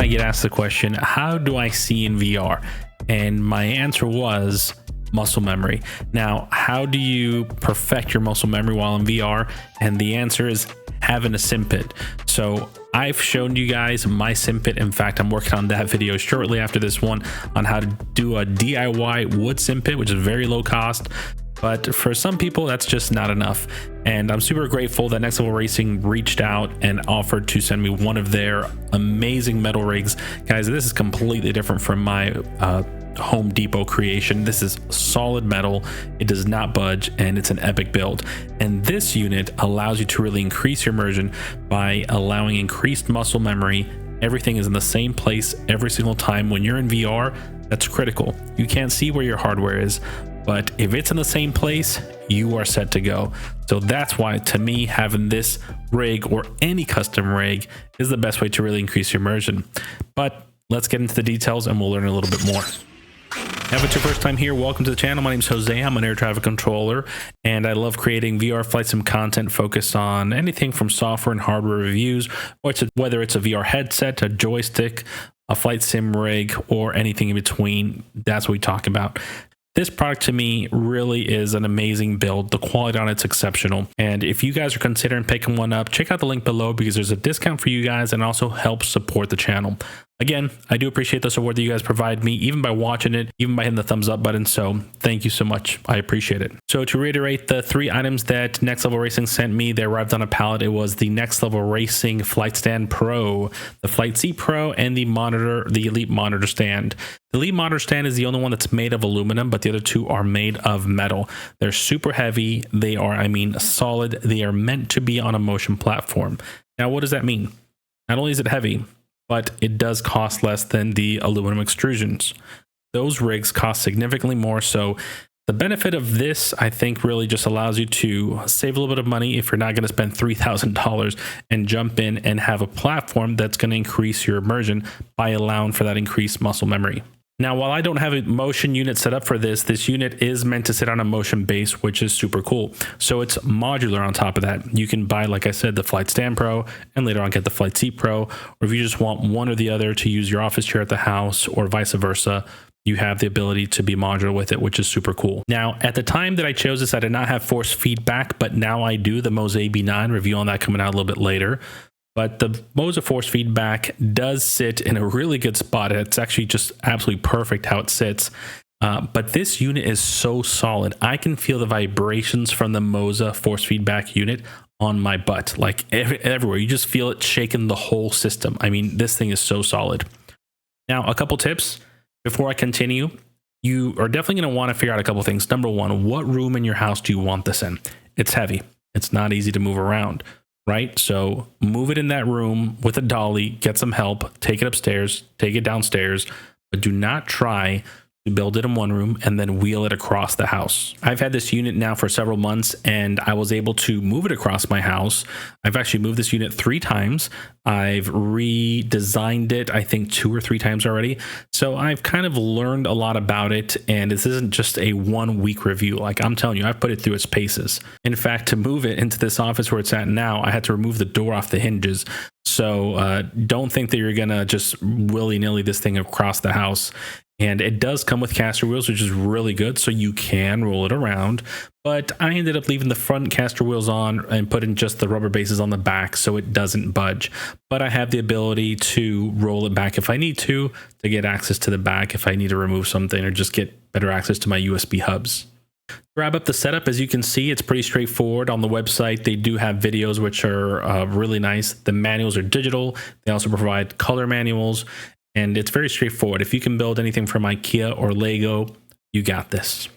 often I get asked the question, how do I see in VR? And my answer was muscle memory. Now, how do you perfect your muscle memory while in VR? And the answer is having a sim pit. So I've shown you guys my sim pit. In fact, I'm working on that video shortly after this one on how to do a DIY wood sim pit, which is very low cost. But for some people, that's just not enough. And I'm super grateful that Next Level Racing reached out and offered to send me one of their amazing metal rigs. Guys, this is completely different from my Home Depot creation. This is solid metal. It does not budge, and it's an epic build. And this unit allows you to really increase your immersion by allowing increased muscle memory. Everything is in the same place every single time. When you're in VR, that's critical. You can't see where your hardware is, but if it's in the same place, you are set to go. So that's why, to me, having this rig or any custom rig is the best way to really increase your immersion. But let's get into the details and we'll learn a little bit more. If it's your first time here, welcome to the channel. My name is Jose. I'm an air traffic controller, and I love creating VR flight sim content focused on anything from software and hardware reviews, or whether it's a VR headset, a joystick, a flight sim rig, or anything in between. That's what we talk about. This product to me really is an amazing build. The quality on it's exceptional. And if you guys are considering picking one up, check out the link below because there's a discount for you guys and also helps support the channel. Again, I do appreciate the support that you guys provide me, even by watching it, even by hitting the thumbs up button. So thank you so much. I appreciate it. So to reiterate, the 3 items that Next Level Racing sent me, they arrived on a pallet. It was the Next Level Racing Flight Stand Pro, the Flight Seat Pro, and the Elite Monitor Stand. The Elite Monitor Stand is the only one that's made of aluminum, but the other 2 are made of metal. They're super heavy. They are, solid. They are meant to be on a motion platform. Now, what does that mean? Not only is it heavy, but it does cost less than the aluminum extrusions. Those rigs cost significantly more. So the benefit of this, I think, really just allows you to save a little bit of money if you're not going to spend $3,000 and jump in and have a platform that's going to increase your immersion by allowing for that increased muscle memory. Now, while I don't have a motion unit set up for this, this unit is meant to sit on a motion base, which is super cool. So it's modular on top of that. You can buy, like I said, the Flight Stand Pro and later on get the Flight Seat Pro. Or if you just want one or the other to use your office chair at the house or vice versa, you have the ability to be modular with it, which is super cool. Now, at the time that I chose this, I did not have force feedback, but now I do. The Moza AB9 review on that coming out a little bit later. But the Moza force feedback does sit in a really good spot. It's actually just absolutely perfect how it sits. But this unit is so solid. I can feel the vibrations from the Moza force feedback unit on my butt, like everywhere. You just feel it shaking the whole system. I mean, this thing is so solid. Now, a couple tips before I continue. You are definitely going to want to figure out a couple things. Number one, what room in your house do you want this in? It's heavy. It's not easy to move around. Right? So move it in that room with a dolly, get some help, take it upstairs, take it downstairs, but do not try to build it in one room and then wheel it across the house. I've had this unit now for several months and I was able to move it across my house. I've actually moved this unit 3 times. I've redesigned it, I think 2 or 3 times already. So I've kind of learned a lot about it, and this isn't just a 1-week review. Like I'm telling you, I've put it through its paces. In fact, to move it into this office where it's at now, I had to remove the door off the hinges. So don't think that you're gonna just willy-nilly this thing across the house. And it does come with caster wheels, which is really good, so you can roll it around. But I ended up leaving the front caster wheels on and putting just the rubber bases on the back so it doesn't budge. But I have the ability to roll it back if I need to get access to the back if I need to remove something or just get better access to my USB hubs. Grab up the setup. As you can see, it's pretty straightforward. On the website, they do have videos which are really nice. The manuals are digital. They also provide color manuals. And it's very straightforward. If you can build anything from IKEA or Lego, you got this.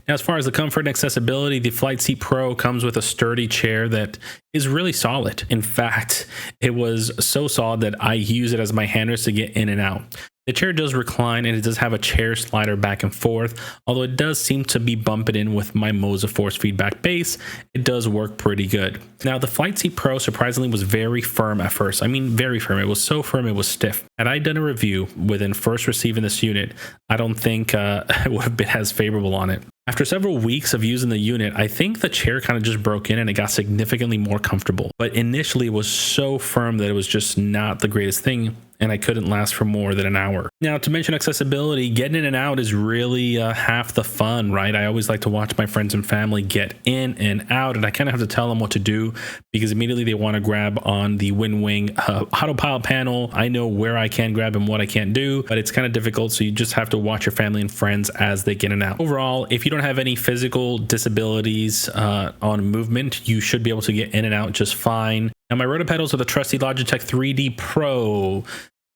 Now, as far as the comfort and accessibility, the Flight Seat Pro comes with a sturdy chair that is really solid. In fact, it was so solid that I use it as my handrest to get in and out. The chair does recline and it does have a chair slider back and forth, although it does seem to be bumping in with my Moza force feedback base. It does work pretty good. Now, the Flight Seat Pro surprisingly was very firm at first. I mean, very firm. It was so firm, it was stiff. Had I done a review within first receiving this unit, I don't think it would have been as favorable on it. After several weeks of using the unit, I think the chair kind of just broke in and it got significantly more comfortable. But initially it was so firm that it was just not the greatest thing. and I couldn't last for more than an hour. Now, to mention accessibility, getting in and out is really half the fun, right? I always like to watch my friends and family get in and out, and I kind of have to tell them what to do because immediately they want to grab on the WinWing autopilot panel. I know where I can grab and what I can't do, but it's kind of difficult, so you just have to watch your family and friends as they get in and out. Overall, if you don't have any physical disabilities on movement, you should be able to get in and out just fine. Now, my rotor pedals are the trusty Logitech 3D Pro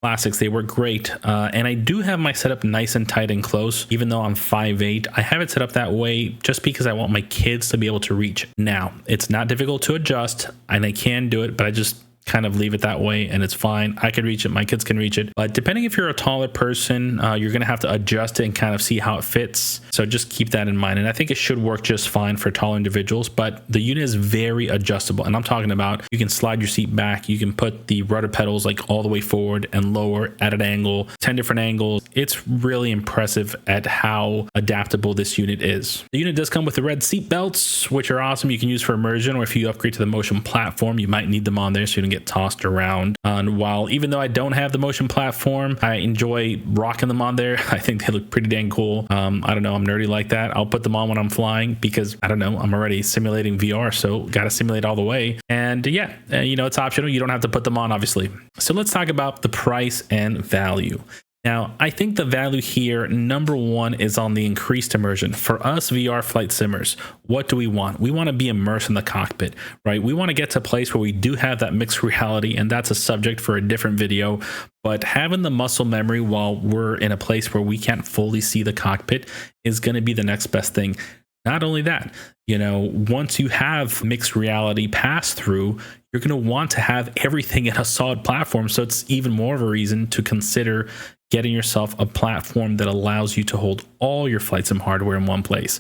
Classics. They work great, and I do have my setup nice and tight and close. Even though I'm 5'8", I have it set up that way just because I want my kids to be able to reach. Now, it's not difficult to adjust, and I can do it, but I just kind of leave it that way and it's fine. I can reach it, my kids can reach it, but depending if you're a taller person, you're gonna have to adjust it and kind of see how it fits. So just keep that in mind, and I think it should work just fine for taller individuals. But the unit is very adjustable, and I'm talking about you can slide your seat back, you can put the rudder pedals like all the way forward and lower at an angle, 10 different angles. It's really impressive at how adaptable this unit is. The unit does come with the red seat belts, which are awesome. You can use for immersion, or if you upgrade to the motion platform, you might need them on there so you don't get tossed around. And while even though I don't have the motion platform, I enjoy rocking them on there. I think they look pretty dang cool. I don't know, I'm nerdy like that. I'll put them on when I'm flying because I don't know, I'm already simulating VR, so gotta simulate all the way. And yeah, you know, it's optional. You don't have to put them on, obviously. So let's talk about the price and value. Now, I think the value here, number one, is on the increased immersion. For us VR flight simmers, what do we want? We want to be immersed in the cockpit, right? We want to get to a place where we do have that mixed reality, and that's a subject for a different video. But having the muscle memory while we're in a place where we can't fully see the cockpit is going to be the next best thing. Not only that, you know, once you have mixed reality pass through, you're going to want to have everything in a solid platform. So it's even more of a reason to consider getting yourself a platform that allows you to hold all your flight sim hardware in one place.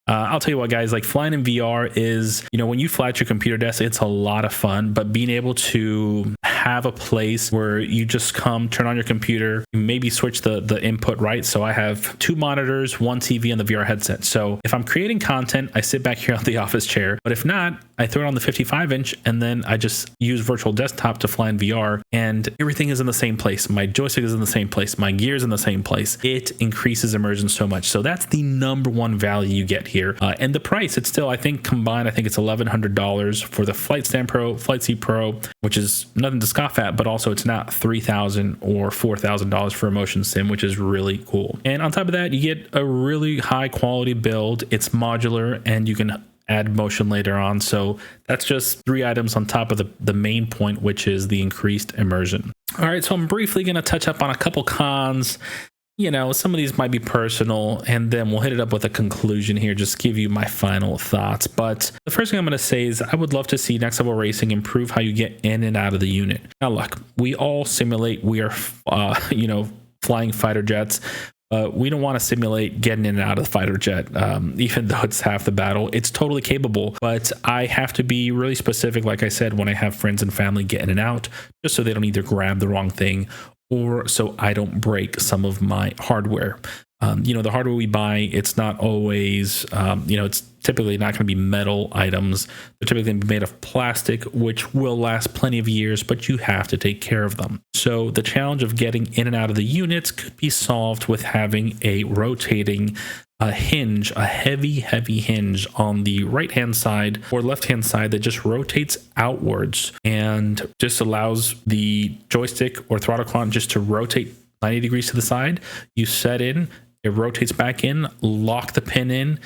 I'll tell you what, guys, like flying in VR is, you know, when you fly at your computer desk, it's a lot of fun, but being able to have a place where you just come, turn on your computer, maybe switch the input, right? So I have 2 monitors, 1 TV, and the VR headset. So if I'm creating content, I sit back here on the office chair, but if not, I throw it on the 55-inch and then I just use virtual desktop to fly in VR, and everything is in the same place. My joystick is in the same place. My gear is in the same place. It increases immersion so much. So that's the number one value you get here. And the price, it's still, I think combined, I think it's $1,100 for the Flight Stand Pro, Flight Seat Pro, which is nothing to scoff at, but also it's not $3,000 or $4,000 for a motion sim, which is really cool. And on top of that, you get a really high quality build. It's modular and you can add motion later on. So that's just 3 items on top of the main point, which is the increased immersion. All right, so I'm briefly going to touch up on a couple cons. You know, some of these might be personal, and then we'll hit it up with a conclusion here, just give you my final thoughts. But the first thing I'm going to say is I would love to see Next Level Racing improve how you get in and out of the unit. Now, look, we all simulate, we are, you know, flying fighter jets. We don't want to simulate getting in and out of the fighter jet, even though it's half the battle. It's totally capable, but I have to be really specific, like I said, when I have friends and family get in and out, just so they don't either grab the wrong thing or so I don't break some of my hardware. You know, the hardware we buy, it's not always, you know, it's typically not going to be metal items. They're typically going to be made of plastic, which will last plenty of years, but you have to take care of them. So the challenge of getting in and out of the units could be solved with having a rotating hinge, a heavy hinge on the right hand side or left hand side that just rotates outwards and just allows the joystick or throttle column just to rotate 90 degrees to the side. You set in, it rotates back in, lock the pin in,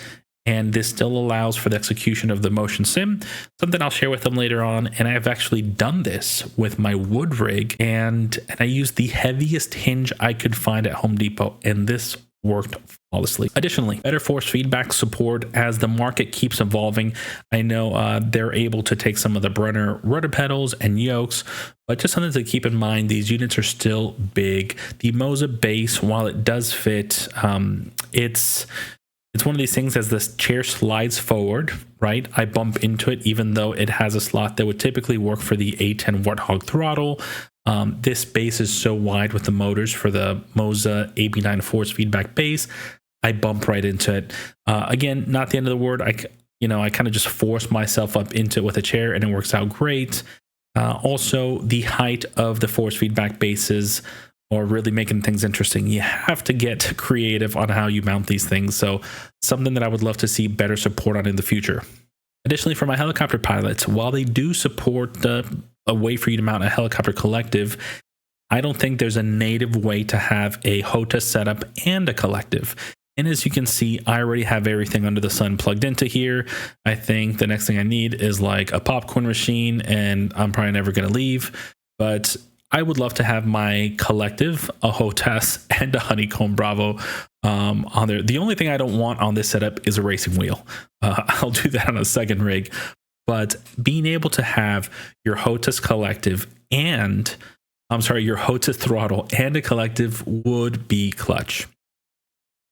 and this still allows for the execution of the motion sim, something I'll share with them later on. And I've actually done this with my wood rig, and I used the heaviest hinge I could find at Home Depot, and this worked flawlessly. Additionally, better force feedback support as the market keeps evolving. I know they're able to take some of the Brenner rudder pedals and yokes, but just something to keep in mind, these units are still big. The Moza base, while it does fit, it's one of these things, as this chair slides forward, right? I bump into it, even though it has a slot that would typically work for the A10 Warthog throttle. This base is so wide with the motors for the Moza AB9 force feedback base, I bump right into it. Again, not the end of the world. I kind of just force myself up into it with a chair, and it works out great. Also, the height of the force feedback bases, or really making things interesting. You have to get creative on how you mount these things. So something that I would love to see better support on in the future. Additionally, for my helicopter pilots, while they do support a way for you to mount a helicopter collective, I don't think there's a native way to have a HOTA setup and a collective. And as you can see, I already have everything under the sun plugged into here. I think the next thing I need is like a popcorn machine, and I'm probably never going to leave. But I would love to have my collective, a HOTAS, and a Honeycomb Bravo on there. The only thing I don't want on this setup is a racing wheel. I'll do that on a second rig. But being able to have your HOTAS collective and, your HOTAS throttle and a collective would be clutch.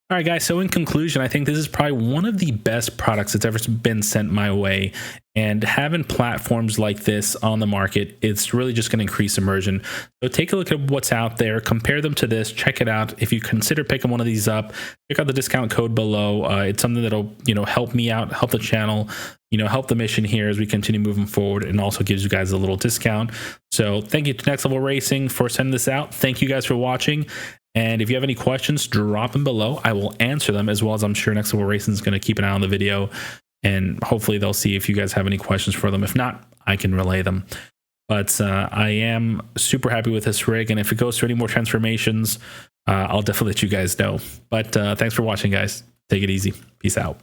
All right, guys. So in conclusion, I think this is probably one of the best products that's ever been sent my way. And having platforms like this on the market, it's really just going to increase immersion. So take a look at what's out there, compare them to this, check it out. If you consider picking one of these up, check out the discount code below. It's something that'll, help me out, help the channel, help the mission here as we continue moving forward, and also gives you guys a little discount. So thank you to Next Level Racing for sending this out. Thank you guys for watching. And if you have any questions, drop them below. I will answer them, as well as I'm sure Next Level Racing is going to keep an eye on the video, and hopefully they'll see if you guys have any questions for them. If not, I can relay them. But I am super happy with this rig, and if it goes through any more transformations, I'll definitely let you guys know. But thanks for watching, guys. Take it easy. Peace out.